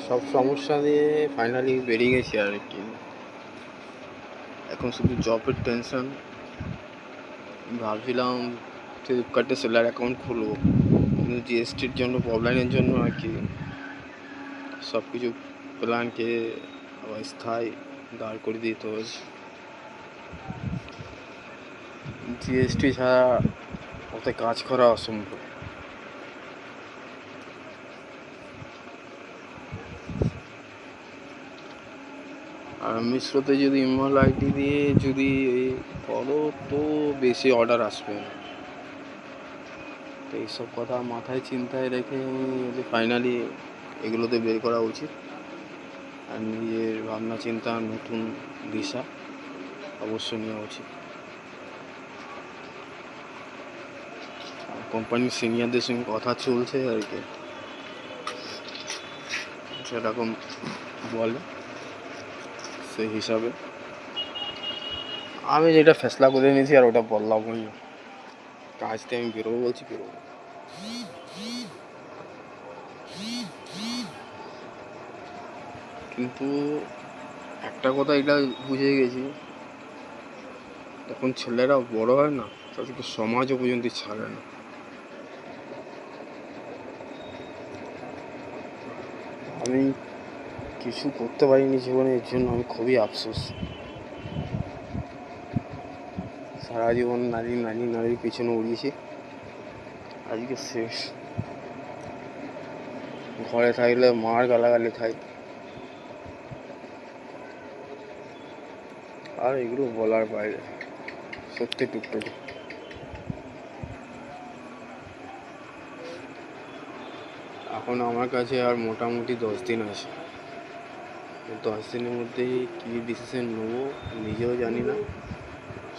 সব সমস্যা দিয়ে ফাইনালি বেরিয়ে গেছি আর কি। এখন শুধু জবের টেনশন। ভাবছিলাম ফ্লিপকার্টে সেলার অ্যাকাউন্ট খুলবো, কিন্তু জিএসটির জন্য প্রবলেমের জন্য আর কি সব কিছু প্ল্যানকে আবার স্থায়ী দাঁড় করে দিতে হয়েছে। জিএসটি ছাড়া ওতে কাজ করা অসম্ভব। আর মিশোতে যদি ইমেল আইডি দিয়ে যদি করো তো বেশি অর্ডার আসবে না। তো এইসব কথা মাথায় চিন্তায় রেখে যে ফাইনালি এগুলোতে বের করা উচিত। আর নিজের ভাবনা চিন্তা নতুন দিশা অবশ্যই নেওয়া উচিত। আর কোম্পানির সিনিয়রদের সঙ্গে কথা চলছে আর কি, সেরকম বলে সেই হিসাবে আমি যেটা ফেসলা করে নিয়েছি আর ওটা বললাম। ওই কাজতে আমি বেরোবো বলছি, বেরোবো। কিন্তু একটা কথা এটা বুঝে গেছি, যখন ছেলেরা বড় হয় না তাদেরকে সমাজও পর্যন্ত ছাড়ে না। আমি কিছু করতে পারিনি জীবনে, এর জন্য আমি খুবই আফসোস। সারা জীবন নারীর পিছনে উড়িয়েছি, আজকে শেষ। ঘরে থাকলে মার গালাগালি খাই, আর এগুলো বলার বাইরে, সত্যি টুকটুকি। এখন আমার কাছে আর মোটামুটি 10 দিন আছে। 10 দিনের মধ্যেই কী ডিসিশন নেবো নিজেও জানি না।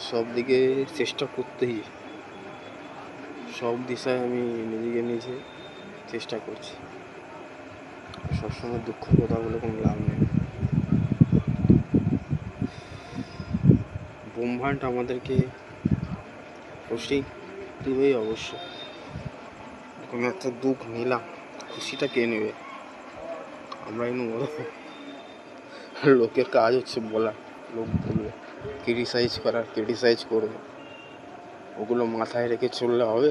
সব দিকে চেষ্টা করতেই, সব দিশায় আমি নিজে চেষ্টা করছি। সবসময় দুঃখের কথা বলে কোনো লাভ নেই। ব্রহ্মাণ্ড আমাদেরকে খুশি দেবেই অবশ্য। কোনো একটা দুঃখ নিলাম, খুশিটা কে নেবে? আমরাই নেবো। লোকের কাজ হচ্ছে বলা, লোক বলবে, ক্রিটিসাইজ করবে, ওগুলো মাথায় রেখে চললে হবে?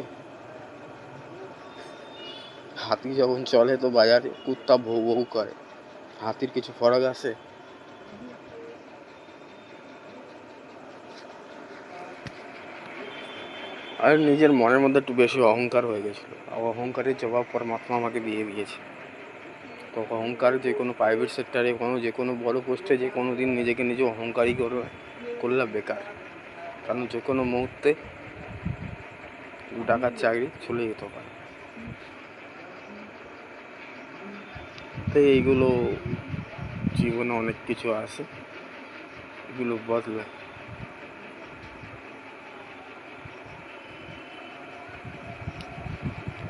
হাতি যখন চলে তো বাজারে কুত্তা ভৌ ভৌ করে, হাতির কিছু ফরক আছে? আর নিজের মনের মধ্যে একটু বেশি অহংকার হয়ে গেছিলো, আর অহংকারের জবাব পরমাত্মা আমাকে দিয়ে দিয়েছে। তো অহংকার যে কোনো প্রাইভেট সেক্টরে, যে কোনো বড় পোস্টে যে কোনো দিন নিজেকে নিজে অহংকারী করলে বেকার। কারণ যে কোনো মুহূর্তে 2 টাকার চাকরি চলে যেতে পারে। তো এইগুলো জীবনে অনেক কিছু আছে, এগুলো বদলে।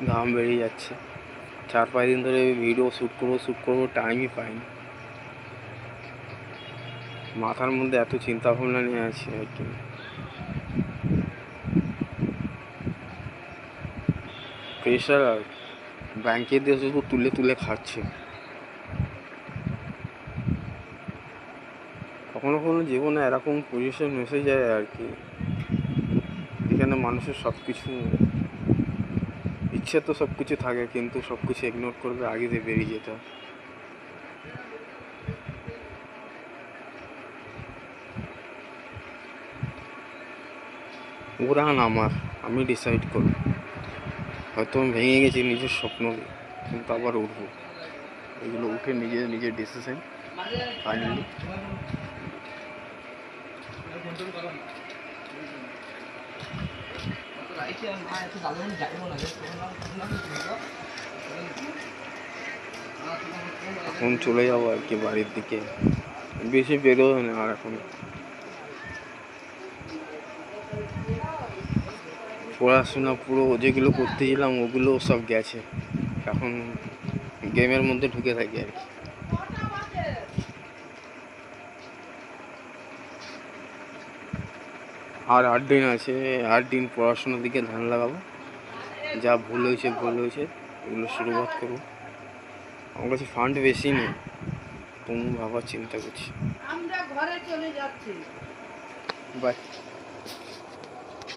ঘাম বেরিয়ে যাচ্ছে, 4-5 দিন ধরে ভিডিও শ্যুট করবো টাইমই পাইনি। মাথার মধ্যে এত চিন্তা ভাবনা নিয়ে আছে আর কি। প্রেশার আর ব্যাংকের দিয়ে শুধু তুলে খাচ্ছে। কখনো জীবনে এরকম পজিশন এসে যায় আর কি, এখানে মানুষের সব কিছু ইচ্ছে তো সব কিছু থাকে, কিন্তু সব কিছু ইগনোর করবে, আগে দিয়ে বেরিয়ে যেতে হয়। উড়ান আমার, আমি ডিসাইড করব। হয়তো আমি ভেঙে গেছি নিজের স্বপ্নকে, কিন্তু আবার উঠবো। এগুলো উঠে নিজের ডিসিশন ফাইনালি। এখন চলে যাবো আর কি বাড়ির দিকে, বেশি বেরোবে না আর। এখন পড়াশোনা পুরো যেগুলো করতেছিলাম ওগুলো সব গেছে, এখন গেমের মধ্যে ঢুকে থাকি আর কি। আর 8 দিন আছে, 8 দিন পড়াশোনার দিকে ধ্যান লাগাবো। যা ভুল হয়েছে এগুলো শুরুবাত করবো। আমার কাছে ফান্ড বেশি নেই, তুমি ভাবার চিন্তা করছি। আমরা ঘরে চলে যাচ্ছি। বাই।